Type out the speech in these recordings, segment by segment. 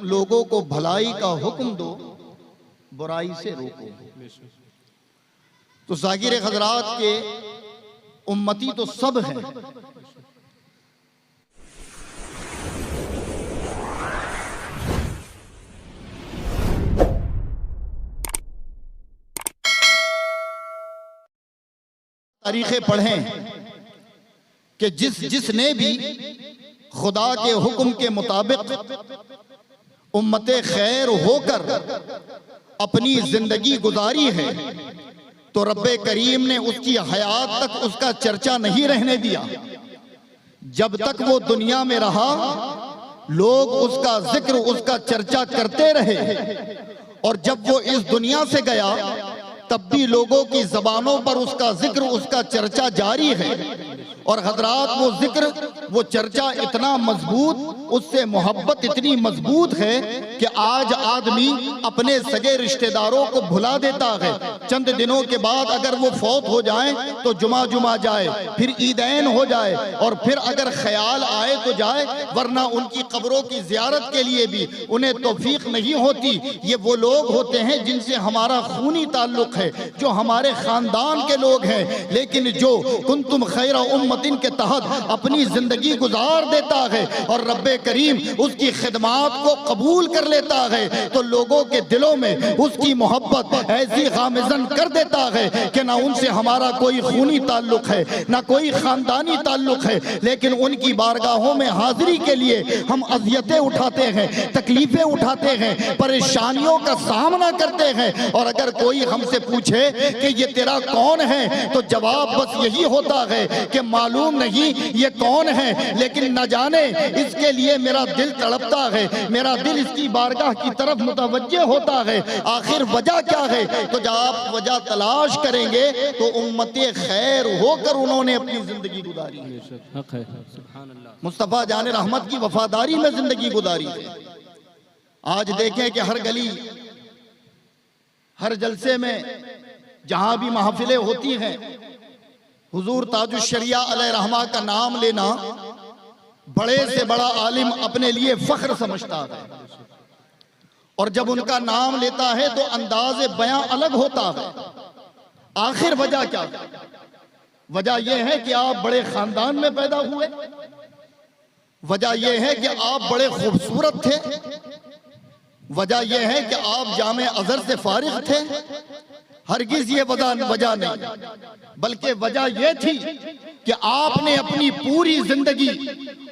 लोगों को भलाई का हुक्म दो, बुराई से रोको। तो ज़ाकिर हज़रात के उम्मती तो सब हैं, तारीखें पढ़ें कि जिसने भी खुदा के हुक्म के मुताबिक उम्मते खैर होकर अपनी जिंदगी गुजारी है तो रब्बे करीम ने उसकी हयात तक उसका चर्चा नहीं रहने दिया। जब तक वो दुनिया में रहा लोग उसका जिक्र, उसका चर्चा करते रहे, और जब वो इस दुनिया से गया तब भी लोगों की जबानों पर उसका जिक्र, उसका चर्चा जारी है। और हजरात वो जिक्र, वो चर्चा इतना मजबूत, उससे मोहब्बत इतनी मजबूत है कि आज आदमी अपने सगे रिश्तेदारों को भुला देता है। चंद दिनों के बाद अगर वो फौत हो जाए तो जुमा जाए, फिर ईदैन हो जाए, और फिर अगर ख्याल आए तो जाए, वरना उनकी कब्रों की जियारत के लिए भी उन्हें तौफीक नहीं होती। ये वो लोग होते हैं जिनसे हमारा खूनी ताल्लुक है, जो हमारे खानदान के लोग हैं, लेकिन जो कुंतुम खैरा उम्मतिन के तहत अपनी जिंदगी गुजार देता है और रब्बे करीम उसकी खिदमात को कबूल कर लेता है तो लोगों के दिलों में उसकी मोहब्बत ऐसी गामिज़न कर देता है कि ना उनसे हमारा कोई खूनी ताल्लुक है, ना कोई खानदानी ताल्लुक है, लेकिन उनकी बारगाहों में हाजिरी के लिए हम अज़ियतें उठाते हैं, तकलीफें उठाते हैं, परेशानियों का सामना करते हैं। और अगर कोई हमसे पूछे कि ये तेरा कौन है तो जवाब बस यही होता है कि मालूम नहीं ये कौन है, लेकिन न जाने इसके लिए मेरा दिल तड़पता है, मेरा दिल इसकी बारगाह की तरफ मुतवज्जे होता है। आखिर वजह क्या है? तो जब आप वजह तलाश करेंगे तो उम्मते खैर होकर उन्होंने अपनी जिंदगी गुजारी है, मुस्तफा जाने रहमत की वफादारी में जिंदगी गुजारी है। आज देखें कि हर गली, हर जलसे में, जहां भी महफिलें होती हैं, हुजूर ताजुश शरिया अलैहिर्रहमा का नाम लेना बड़े से बड़ा आलिम अपने लिए फख्र समझता है, और जब उनका नाम लेता है तो अंदाज़े बयां अलग होता है। आखिर वजह क्या है? वजह यह है कि आप बड़े खानदान में पैदा हुए, वजह यह है कि आप बड़े खूबसूरत थे, वजह यह है कि आप जामे अज़हर से फारिग थे। हरगिज ये वजह नहीं, बल्कि वजह यह थी कि आपने अपनी पूरी जिंदगी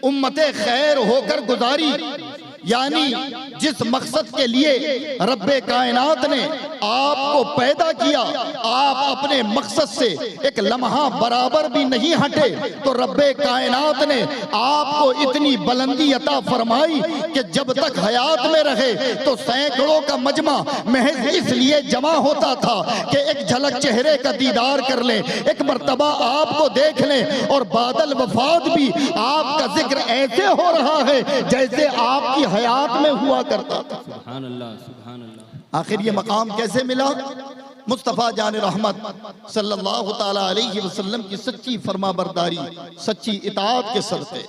उम्मते खैर होकर गुजारी। यानी जिस मकसद के लिए रब्बे कायनात ने आपको पैदा किया, आप अपने मकसद से एक लम्हा बराबर भी नहीं हटे, तो रब्बे कायनात ने आपको इतनी बुलंदी अता फरमाई कि जब तक हयात में रहे तो सैकड़ों का मजमा महज इसलिए जमा होता था कि एक झलक चेहरे का दीदार कर ले, एक मर्तबा आपको देख ले, और बादल वफात भी आपका जिक्र ऐसे हो रहा है जैसे आपकी हयात में हुआ करता था। सुभान अल्लाह, सुभान अल्लाह। आखिर ये मकाम कैसे मिला? मुस्तफ़ा जान रहमत सल्लल्लाहु ताला अलैहि वसल्लम की सच्ची फरमाबरदारी, सच्ची इताअत के सदक़े।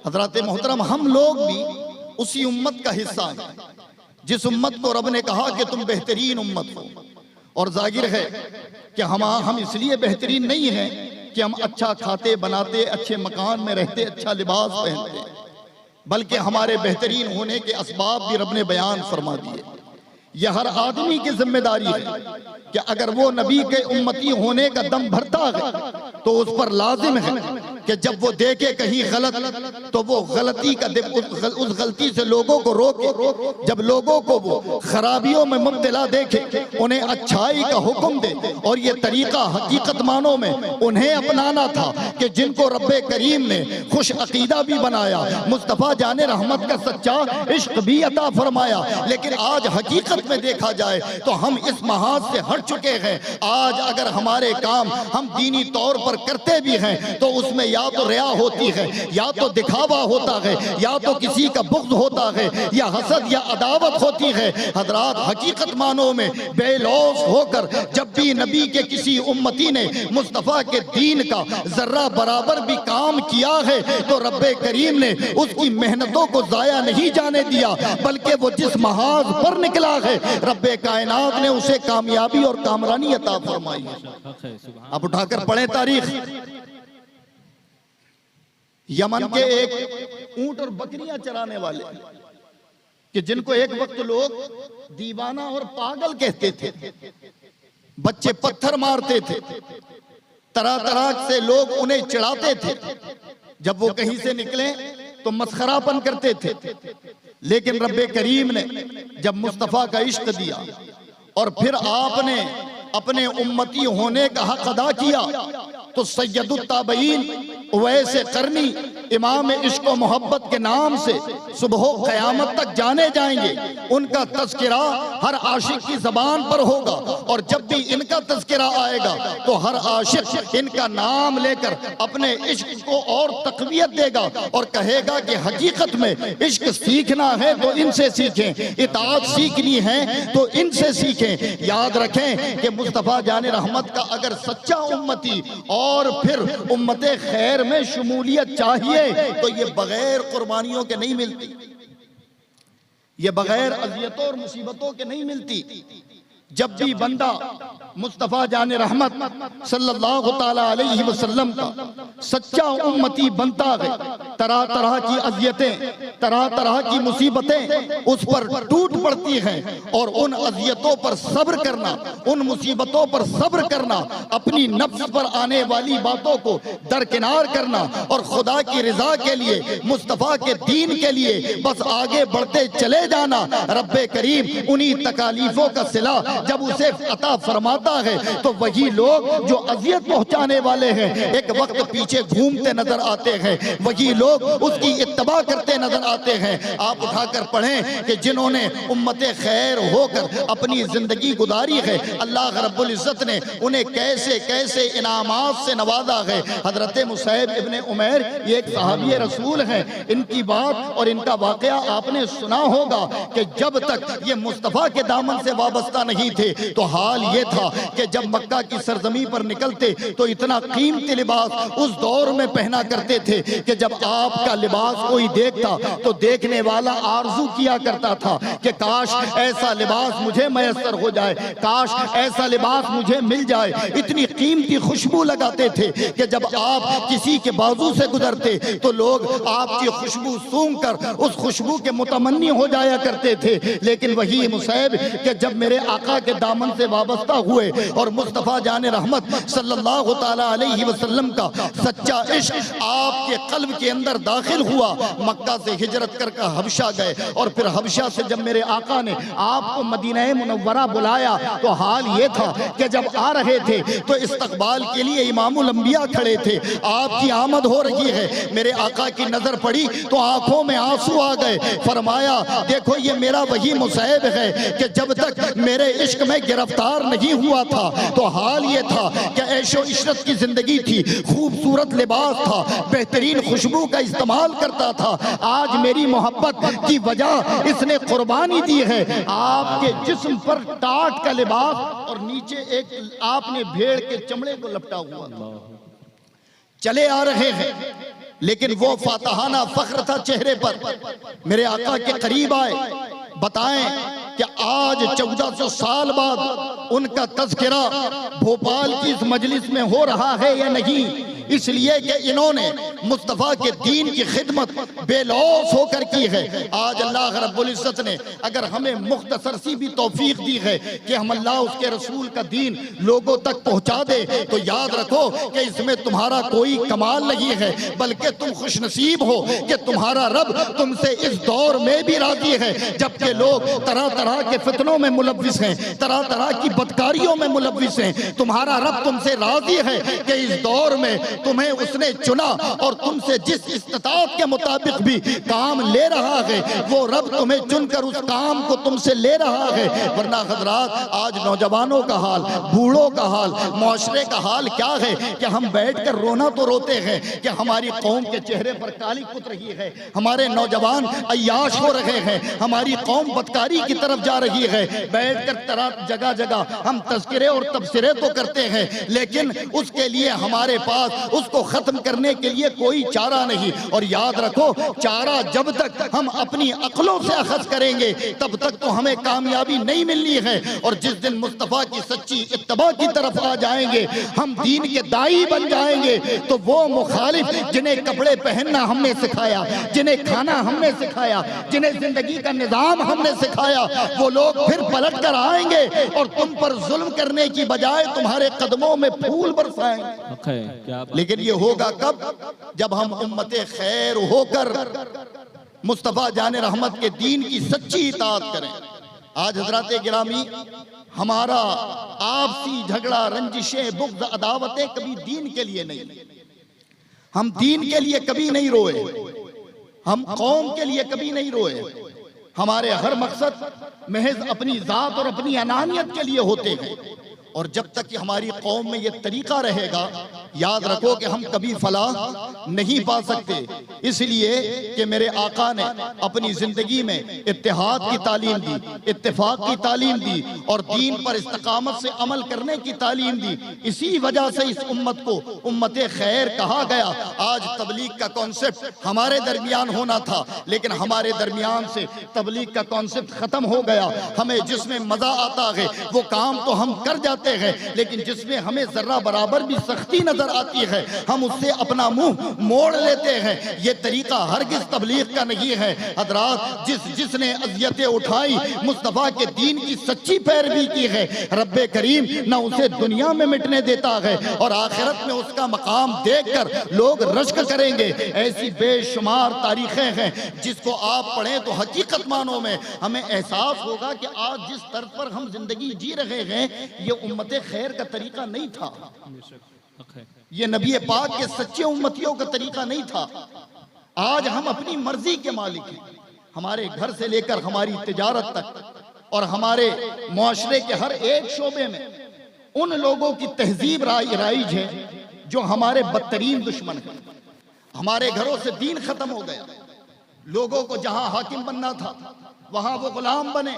हज़रात मोहतरम, हम लोग भी उसी उम्मत का हिस्सा हैं जिस उम्मत को रब ने कहा कि तुम बेहतरीन उम्मत हो। और जाहिर है कि हम इसलिए बेहतरीन नहीं हैं कि हम अच्छा खाते बनाते, अच्छे मकान में रहते, अच्छा लिबास पहनते, बल्कि हमारे बेहतरीन होने के असबाब भी रब ने बयान फरमा दिए। यह हर आदमी की जिम्मेदारी है कि अगर वो नबी के उम्मती होने का दम भरता है तो उस पर लाजिम है कि जब वो देखे कहीं गलत तो वो गलती का उस गलती से लोगों को रोके। जब लोगों को वो खराबियों में मुब्तला देखे, उन्हें अच्छाई का हुक्म दे। और ये तरीका हकीकत मानों में उन्हें अपनाना था कि जिनको रब्बे करीम ने खुश अकीदा भी बनाया, मुस्तफ़ा जाने रहमत का सच्चा इश्क भी अता फरमाया। लेकिन आज हकीकत में देखा जाए तो हम इस महाज से हट चुके हैं। आज अगर हमारे काम हम दीनी तौर पर करते भी हैं तो उसमें या तो रिया होती है, या तो दिखावा होता है, या तो किसी का बुग़्ज़ होता है, या हसद या अदावत होती है। हज़रात, हकीकत मानो में बेलौस होकर जब भी नबी के किसी उम्मती ने मुस्तफ़ा के दीन का जर्रा बराबर भी काम किया है तो रब्बे करीम ने उसकी मेहनतों को जाया नहीं जाने दिया, बल्कि वो जिस महाज पर निकला है रब्बे कायनात ने उसे कामयाबी और कामरानी अता फरमाई है। अब उठाकर पढ़े तारीख। यमन के एक ऊंट और बकरियां चराने वाले कि जिनको एक वक्त लोग दीवाना और पागल कहते थे, बच्चे पत्थर मारते थे, तरह तरह से लोग उन्हें चिढ़ाते थे, जब वो कहीं से निकले तो मस्खरापन करते थे। लेकिन रब्बे करीम ने जब मुस्तफ़ा का इश्क दिया और फिर आपने अपने उम्मती होने का हक अदा किया तो सैयदुत ताबईन वैसे करनी इमाम इश्क व मोहब्बत के नाम से सुबह क़यामत तक जाने जाएंगे। उनका तज़किरा हर आशिक की ज़बान पर होगा और जब भी इनका तज़किरा आएगा तो हर आशिक इनका नाम लेकर अपने इश्क को और तक़वियत देगा और कहेगा कि हकीकत में इश्क सीखना है तो इनसे सीखें, इताअत सीखनी है तो इनसे सीखें। याद रखें कि मुस्तफ़ा जाने रहमत का अगर सच्चा उम्मती और फिर उम्मते खैर में शमूलियत चाहिए तो ये बगैर कुर्बानियों के नहीं मिलती, ये बगैर अज़ियतों और मुसीबतों के नहीं मिलती। जब भी बंदा मुस्तफ़ा जाने रहमत सल्लल्लाहु ताला अलैहि वसल्लम का सच्चा उम्मती बनता है, तरह तरह की अज़ियतें, तरह तरह की मुसीबतें उस पर टूट पड़ती हैं और उन अज़ियतों पर सब्र करना, उन मुसीबतों पर सब्र करना, अपनी नफ्स पर आने वाली बातों को दरकिनार करना और खुदा की रज़ा के लिए, मुस्तफ़ा के दीन के लिए बस आगे बढ़ते चले जाना। रब्बे करीम उन्हीं तकालीफों का सिला जब उसे अता फरमाता है तो वही लोग जो अजियत पहुंचाने वाले हैं एक वक्त पीछे घूमते नजर आते हैं, वही लोग उसकी इत्तबा करते नजर आते हैं। आप उठाकर पढ़ें कि जिन्होंने उम्मते खैर होकर अपनी जिंदगी गुजारी है, अल्लाह रब्बुल इज्जत ने उन्हें कैसे कैसे इनामात से नवाजा है। हजरत मुसैब इब्ने उमैर ये एक सहाबी रसूल हैं, इनकी बात और इनका वाकया आपने सुना होगा कि जब तक ये मुस्तफ़ा के दामन से वाबस्ता नहीं थे तो हाल ये था कि जब मक्का की सरजमी पर निकलते तो इतना कीमती लिबास उस दौर में पहना करते थे कि जब आपका लिबास कोई देखता तो देखने वाला आरजू किया करता था कि काश ऐसा लिबास मुझे मैसर हो जाए, काश ऐसा लिबास मुझे मिल जाए। इतनी कीमती खुशबू लगाते थे कि जब आप किसी के बाजू से गुजरते तो लोग आपकी खुशबू सूंघ कर उस खुशबू के मुतमन्नी हो जाया करते थे। लेकिन वही मुसैब कि जब मेरे आका के दामन से वाबस्ता हुए और मुस्तफ़ा जाने रहमत सल्लल्लाहु ताला अलैहि वसल्लम का सच्चा इश्क आपके कल्ब के अंदर दाखिल हुआ, मक्का से हिजरत करके हबशा गए और फिर हबशा से जब मेरे आका ने आपको मदीना मुनव्वरा बुलाया तो हाल ये था कि जब आ रहे थे तो इस्तकबाल के लिए इमामुल अंबिया खड़े थे, आपकी आमद हो रही है। मेरे आका की नजर पड़ी तो आंखों में आंसू आ गए, फरमाया देखो ये मेरा वही मुसैब है कि जब तक मेरे इश्क में गिरफ्तार नहीं हुआ था तो हाल ये था कि ऐशो इशरत की जिंदगी थी, खूबसूरत लिबास था, बेहतरीन खुशबू का इस्तेमाल करता था। आज मेरी मोहब्बत की वजह इसने कुर्बानी दी है, आपके जिस्म पर टाट का लिबास और नीचे एक आपने भेड़ के चमड़े को लपटा हुआ था। चले आ रहे हैं लेकिन वो फातहाना फख्र था चेहरे पर। मेरे आका के करीब आए, बताएं कि आज 1400 साल बाद उनका तज़किरा भोपाल की इस मजलिस में हो रहा है या नहीं, इसलिए कि इन्होंने मुस्तफ़ा के दीन की खिदमत बेलौस होकर की है। आज अल्लाह रब्बुल इज्जत ने अगर हमें मुख्तसर सी भी तौफीक दी है कि हम अल्लाह उसके रसूल का दीन लोगों तक पहुंचा दे तो याद रखो कि इसमें तुम्हारा कोई कमाल नहीं है, बल्कि तुम खुशनसीब हो कि तुम्हारा रब तुमसे इस दौर में भी राजी है जबकि लोग तरह तरह के फितनों में मुलव्विस हैं, तरह तरह की बदकारियों में मुलव्विस हैं। तुम्हारा रब तुमसे राजी है कि इस दौर में तुम्हें उसने चुना और तुमसे जिस इस्तिताअत के मुताबिक भी काम ले रहा है वो रब तुम्हें चुनकर उस काम को तुमसे ले रहा है। वरना हजरात आज नौजवानों का हाल, बूढ़ों का हाल, मुआशरे का हाल क्या है कि हम बैठकर रोना तो रोते हैं कि हमारी कौम के चेहरे पर काली कुत रही है, हमारे नौजवान अय्याश हो रहे हैं, हमारी कौम बदकारी की तरफ जा रही है। बैठकर तरह जगह जगह हम तज़किरे और तबसरे तो करते हैं, लेकिन उसके लिए हमारे पास उसको खत्म करने के लिए कोई चारा नहीं। और याद रखो, चारा जब तक हम अपनी अक्लों से अखज़ करेंगे तब तक तो हमें कामयाबी नहीं मिलनी है। और जिस दिन मुस्तफ़ा की सच्ची इत्तबा की तरफ आ जाएंगे, हम दीन के दाई बन जाएंगे, तो वो मुखालिफ जिन्हें कपड़े पहनना हमने सिखाया, जिन्हें खाना हमने सिखाया, जिन्हें जिंदगी का निजाम हमने सिखाया, वो लोग फिर पलट कर आएंगे और तुम पर जुल्म करने की बजाय तुम्हारे कदमों में फूल बरसाएंगे। लेकिन ये होगा कब? जब हम उम्मते खैर होकर मुस्तफ़ा जाने रहमत के दीन की सच्ची इताअत करें। आज हजरात गिरामी, हमारा आपसी झगड़ा, रंजिशें, बुग़्ज़, अदावतें कभी दीन के लिए नहीं। हम दीन के लिए कभी नहीं रोए, हम कौम के लिए कभी नहीं रोए। हमारे हर मकसद महज अपनी जात और अपनी अनानियत के लिए होते हैं। और जब तक कि हमारी कौम में ये तरीका रहेगा, याद रखो कि हम कभी फलाह नहीं पा सकते। इसलिए कि मेरे आका ने अपनी जिंदगी में इत्तेहाद की तालीम दी, इत्तेफाक की तालीम दी और दीन पर इस्तकामत से अमल करने की तालीम दी। इसी वजह से इस उम्मत को उम्मते खैर कहा गया। आज तबलीग का कॉन्सेप्ट हमारे दरमियान होना था, लेकिन हमारे दरमियान से तबलीग का कॉन्सेप्ट खत्म हो गया। हमें जिसमें मजा आता है वो काम तो हम कर जाते हैं, लेकिन जिसमें हमें जर्रा बराबर भी सख्ती नजर आती है हम उससे अपना मुंह मोड़ लेते हैं। ये तरीका हरगिज तबलीग का नहीं है। हजरात, जिसने अज़ियतें उठाई, मुस्तफ़ा के दीन की सच्ची पैरवी की है, रब्बे करीम न उसे दुनिया में मिटने देता है और आखिरत में उसका मकाम देखकर लोग रश्क करेंगे। ऐसी बेशुमार तारीखें हैं जिसको आप पढ़ें तो हकीकत मानों में हमें एहसास होगा कि आज जिस तर्ज पर हम जिंदगी जी रहे हैं ये उम्मते खैर का तरीका नहीं था, ये नबी पाक के सच्चे उम्मतियों का तरीका नहीं था। आज हम अपनी मर्जी के मालिक हैं। हमारे घर से लेकर हमारी तिजारत तक और हमारे मुआशरे के हर एक शोबे में उन लोगों की तहजीब राइज है जो हमारे बदतरीन दुश्मन हैं। हमारे घरों से दीन खत्म हो गया। लोगों को जहां हाकिम बनना था वहां वो गुलाम बने,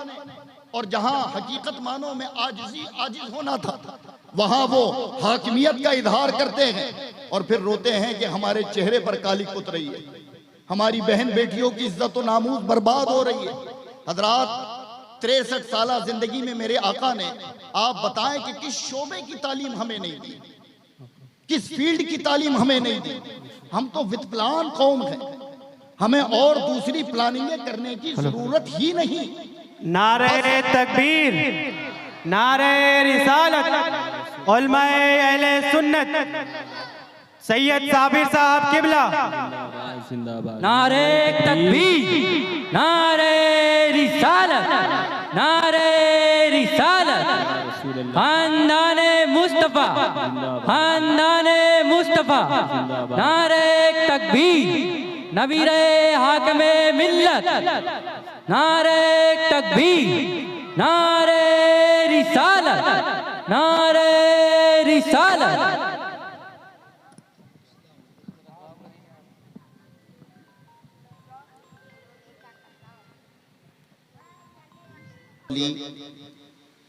और जहां हकीकत मानों में आजिज होना था वहां वो हाकिमियत का इजहार करते हैं और फिर रोते हैं कि हमारे चेहरे पर काली कुत रही है, हमारी बहन बेटियों की इज्जत और नामूस बर्बाद हो रही है। हजरात, 63 साल जिंदगी में मेरे आका ने, आप बताएं कि किस शोबे की तालीम हमें नहीं दी, किस फील्ड की तालीम हमें नहीं दी। हम तो विद प्लान कौम है, हमें और दूसरी प्लानिंगें करने की जरूरत ही नहीं। नारे तकबीर, नारे रिसालत, उलमाए अहले सुन्नत, सैयद साबिर साहब किबला जिंदाबाद। नारे तकबीर, नारे रिसालत, नारे रिसालत, खानदाने मुस्तफा, खानदाने मुस्तफा, नारे तकबीर, नबीरे हाकिमे मिल्लत, नारे तकबीर, नारे रिसालत, नारे रिसालत।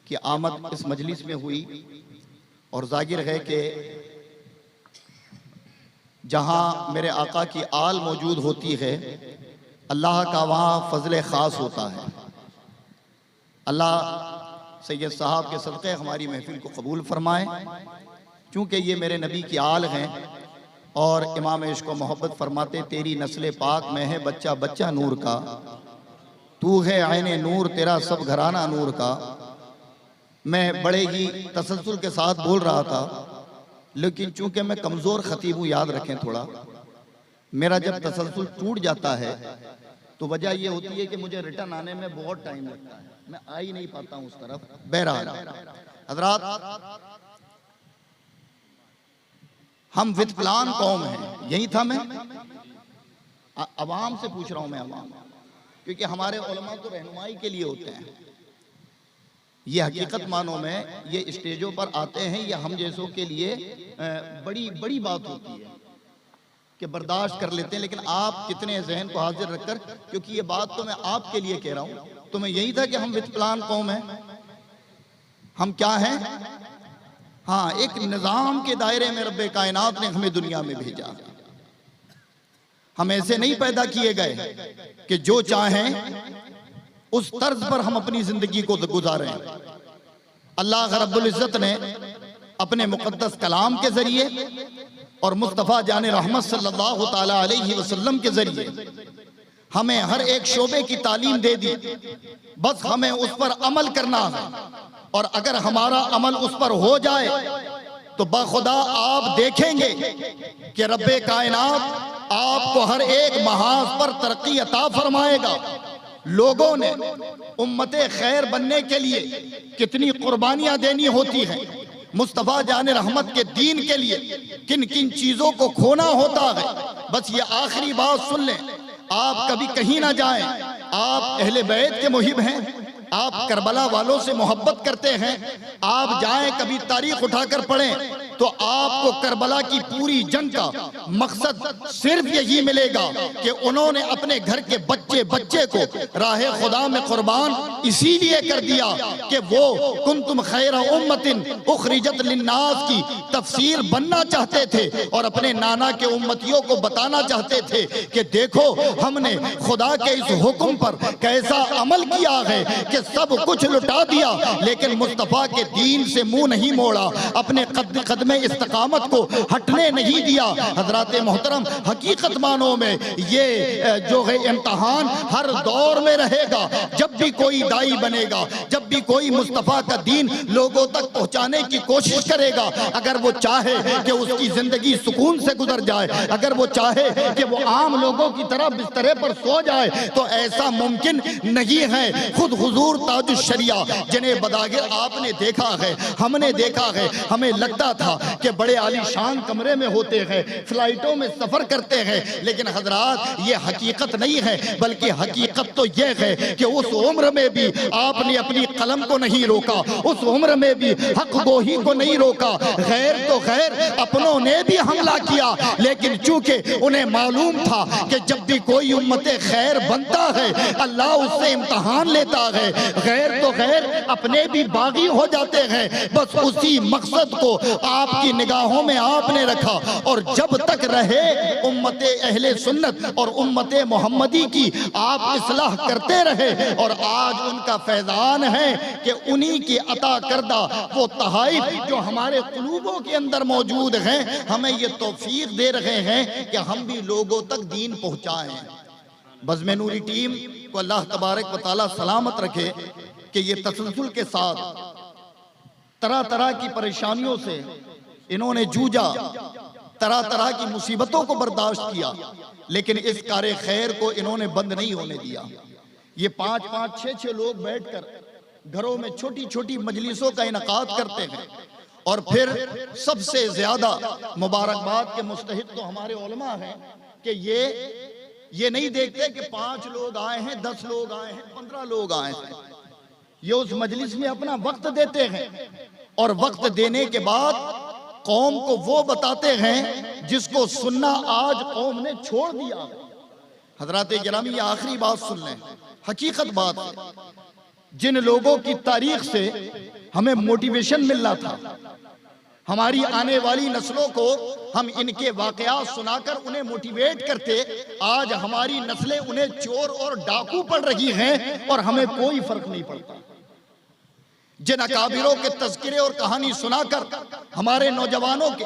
की आमद इस मजलिस में हुई और जाहिर है कि जहां मेरे आका की आल मौजूद होती है अल्लाह का वहाँ फजल ख़ास होता है। अल्लाह सैयद साहब के सदक़े हमारी महफिल को कबूल फरमाए। चूँकि ये मेरे नबी की आल हैं और इमाम इश्क़ व मोहब्बत फरमाते, तेरी नस्ल पाक में है बच्चा बच्चा नूर का, तू है आईने नूर तेरा सब घराना नूर का। मैं बड़े ही तसल्सल के साथ बोल रहा था, लेकिन चूँकि मैं कमज़ोर ख़तीब हूँ, याद रखें थोड़ा, मेरा जब तसल्सल टूट जाता है तो वजह यह होती है कि मुझे रिटर्न आने में बहुत टाइम लगता है, मैं आ ही नहीं पाता हूँ उस तरफ। बहरहाल हजरात, हम विद प्लान कौम हैं, यही था। मैं अवाम से पूछ रहा हूं, मैं अवाम, क्योंकि हमारे उलमा तो रहनुमाई के लिए होते हैं। ये हकीकत मानो में ये स्टेजों पर आते हैं, ये हम जैसों के लिए बड़ी बड़ी बात होती है कि बर्दाश्त कर लेते हैं। लेकिन आप कितने जहन को हाजिर रखकर, क्योंकि ये बात तो मैं आपके लिए कह रहा हूं, तो मैं यही था कि हम विद प्लान कौम हैं। हम क्या हैं? हाँ, एक निजाम के दायरे में रब्बे कायनात ने हमें दुनिया में भेजा। हम ऐसे नहीं पैदा किए गए कि जो चाहें उस तर्ज पर हम अपनी जिंदगी को गुजारें। अल्लाह रब्बुल इज्जत ने अपने मुकद्दस कलाम के जरिए और मुस्तफ़ा जान रहमत सल्लल्लाहु ताला अलैहि वसल्लम के जरिए हमें हर एक शोबे की तालीम दे दी। बस हमें उस पर अमल करना है, और अगर हमारा अमल उस पर हो जाए तो बाखुदा आप देखेंगे कि रब्बे कायनात आपको हर एक महाज पर तरक्की अता फरमाएगा। लोगों ने उम्मते खैर बनने के लिए कितनी कुर्बानियां देनी होती हैं, मुस्तफ़ा जान रहमत के दीन के लिए किन किन चीजों को खोना होता है। बस ये आखिरी बात सुन लें, आप कभी कहीं ना जाएं। आप अहले बैत के मुहिब हैं, आप करबला वालों से मोहब्बत करते हैं। आप जाएं कभी तारीख उठाकर पढ़ें तो आपको करबला की पूरी जंग का मकसद सिर्फ यही मिलेगा कि उन्होंने अपने घर के बच्चे बच्चे को राह खुदा में कुर्बान इसीलिए कर दिया कि वो कुंतुम खैर उम्मतिन उखरिजत लिन्नास की तफसीर बनना चाहते थे, और अपने नाना के उम्मतियों को बताना चाहते थे कि देखो हमने खुदा के इस हुक्म पर कैसा अमल किया है कि सब कुछ लुटा दिया, लेकिन मुस्तफ़ा के दीन से मुंह नहीं मोड़ा, अपने कदम इस्तिकामत को हटने नहीं दिया। हजरात मोहतरम, हकीकत मानो में ये जो है इम्तहान हर दौर में रहेगा। जब भी कोई दाई बनेगा, जब भी कोई मुस्तफ़ा का दीन लोगों तक पहुंचाने की कोशिश करेगा, अगर वो चाहे कि उसकी जिंदगी सुकून से गुजर जाए, अगर वो चाहे कि वो आम लोगों की तरह बिस्तरे पर सो जाए, तो ऐसा मुमकिन नहीं है। खुद हुजूर ताजुश शरिया जिन्हें बदागिर आपने देखा है, हमने देखा है, हमें लगता था कि बड़े आलीशान कमरे में होते हैं, फ्लाइटों में सफर करते हैं, लेकिन हजरात ये हकीकत नहीं है, बल्कि हकीकत तो ये है कि उस उम्र में भी आपने अपनी कलम को नहीं रोका, उस उम्र में भी हक गोही को नहीं रोका। गैर तो गैर अपनों ने भी हमला किया, लेकिन चूंकि उन्हें मालूम था कि जब भी कोई उम्मते खैर बनता है अल्लाह उससे इम्तहान लेता है। गैर तो गैर अपने भी बागी हो जाते हैं। बस उसी मकसद को आपकी निगाहों में आपने रखा, और जब तक रहे उम्मते अहले सुन्नत और उम्मते मोहम्मदी की आप इस्लाह करते रहे, और आज उनका फैजान है कि उन्हीं की अता करदा वो तहाइफ जो हमारे कुलूबों के अंदर मौजूद हैं, हमें ये तौफीक दे रहे हैं कि हम भी लोगों तक दीन पहुंचाएं। बज़्म नूरी टीम को अल्लाह तबारक व तआला सलामत रखे कि ये तसलसल के साथ तरह तरह की परेशानियों से इन्होंने जूझा, तरह तरह की मुसीबतों को बर्दाश्त किया, लेकिन इस कार्य खैर को इन्होंने बंद नहीं होने दिया। ये 5-5, 6-6 लोग बैठकर घरों में छोटी छोटी मजलिसों का इनकाद करते हैं, और फिर सबसे ज्यादा मुबारकबाद के मुस्तहिक तो हमारे उलमा हैं कि ये नहीं देखते कि 5 लोग आए हैं, 10 लोग आए हैं, 15 लोग आए हैं। ये उस मजलिस में अपना वक्त देते हैं, और वक्त देने के बाद कौम को वो बताते हैं जिसको सुनना आज कौम ने छोड़ दिया। हजरात गिरामी, ये आखिरी बात सुन लें, हकीकत बात है। जिन लोगों की तारीख से हमें मोटिवेशन मिलना था, हमारी आने वाली नस्लों को हम इनके वाकयात सुनाकर उन्हें मोटिवेट करते, आज हमारी नस्लें उन्हें चोर और डाकू पढ़ रही हैं और हमें कोई फर्क नहीं पड़ता। जिन अकाबिरों के तज़किरे और कहानी सुनाकर हमारे नौजवानों के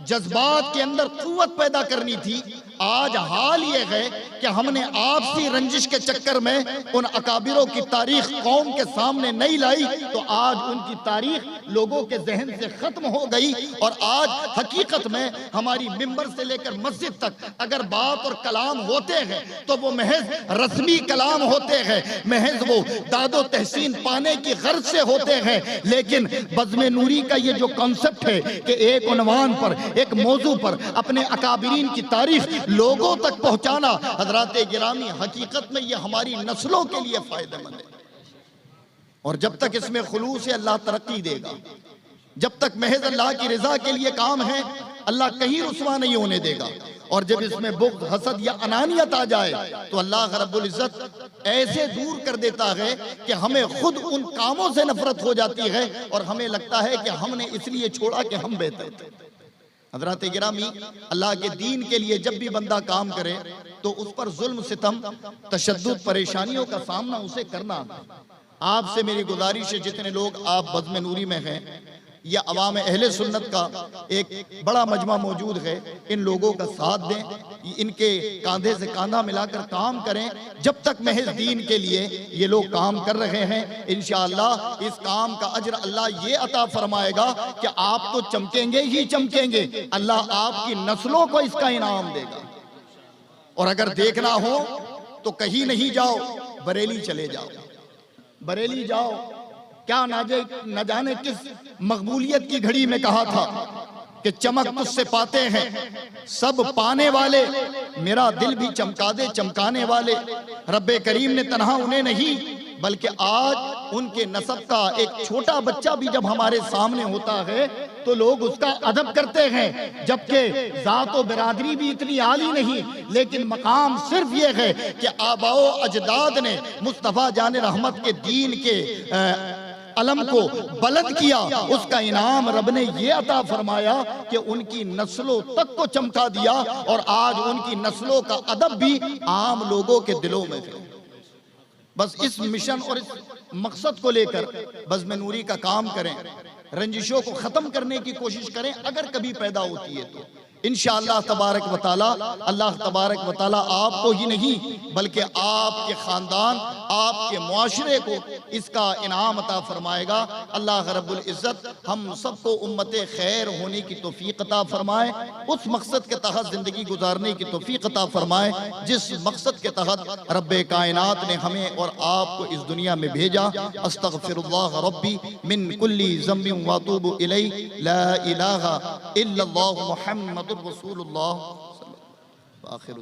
जज्बात के अंदर कुव्वत पैदा करनी थी, आज हाल ये है कि हमने आपसी रंजिश के चक्कर में उन अकाबिरों की तारीख कौम के सामने नहीं लाई, तो आज उनकी तारीख लोगों के जहन से खत्म हो गई। और आज हकीकत में हमारी मिंबर से लेकर मस्जिद तक अगर बात और कलाम होते हैं तो वो महज रस्मी कलाम होते हैं, महज वो दादो तहसीन पाने की गर्ज से होते हैं। लेकिन बज़्म नूरी का ये जो कॉन्सेप्ट है कि एक उन्वान पर, एक मौजू पर अपने अकाबिरीन की तारीफ लोगों तक पहुंचाना, हजरात गिरामी हकीकत में ये हमारी नस्लों के लिए फायदेमंद है। और जब तक इसमें खुलूस है अल्लाह तरक्की देगा, जब तक महज अल्लाह की रजा के लिए काम है अल्लाह कहीं रुसवा नहीं होने देगा। और जब इसमें बुग़्ज़, हसद या अनानियत आ जाए तो अल्लाह रब्बुल इज़्ज़त ऐसे दूर कर देता है कि हमें खुद उन कामों से नफरत हो जाती है और हमें लगता है कि हमने इसलिए छोड़ा कि हम बेहतर थे। हज़रात गिरामी, अल्लाह के दीन के लिए जब भी बंदा काम करे तो उस पर जुल्म, सितम, तशद्दुद, परेशानियों का सामना उसे करना। आपसे मेरी गुजारिश है, जितने लोग आप बज़्म नूरी में हैं या अवाम अहले सुन्नत का एक बड़ा मजमा मौजूद है, इन लोगों का साथ दें, इनके कांधे से कांधा मिलाकर काम करें। जब तक महज दीन के लिए ये लोग काम कर रहे हैं, इंशाअल्लाह इस काम का अजर अल्लाह ये अता फरमाएगा कि आप तो चमकेंगे ही चमकेंगे, अल्लाह आपकी नस्लों को इसका इनाम देगा। और अगर देखना हो तो कहीं नहीं जाओ, बरेली चले जाओ, बरेली जाओ। क्या न जाने किस मकबूलियत की घड़ी में कहा था कि चमक तुझसे पाते हैं सब पाने वाले, मेरा दिल भी चमका दे चमकाने वाले। रब्बे करीम ने तन्हा उन्हें नहीं बल्कि आज उनके नसब का एक छोटा बच्चा भी जब हमारे सामने होता है तो लोग उसका अदब करते हैं, जबकि जात व बिरादरी भी इतनी आली नहीं, लेकिन मकाम सिर्फ ये है कि आबाओ अजदाद ने मुस्तफ़ा जान रहमत के दीन के अलम को बुलंद किया, उसका इनाम रब ने ये अता फरमाया कि उनकी नस्लों तक को चमका दिया। और आज उनकी नस्लों का अदब भी आम लोगों के दिलों में है। बस इस मिशन और इस मकसद को लेकर बज़्म नूरी का काम करें, रंजिशों को खत्म करने की कोशिश करें अगर कभी पैदा होती है तो। इंशाअल्लाह तबारक व तआला, अल्लाह तबारक व तआला आपको ही नहीं बल्कि आपके ख़ानदान, आपके मुआशरे को इसका इनाम अता फरमाएगा। अल्लाह रब्बुल इज़्ज़त हम सबको उम्मत खैर होने की तौफीक अता फरमाए, उस मकसद के तहत ज़िंदगी गुजारने की तौफीक अता फरमाए जिस मकसद के तहत रब्बे कायनात ने हमें और आपको इस दुनिया में भेजा। अस्तग़फिरुल्लाह रब्बी मिन कुल्ली ज़म्बिन व अतूबु इलैहि, ला इलाहा इल्लल्लाहु मुहम्मदुर रसूलुल्लाह। आखिर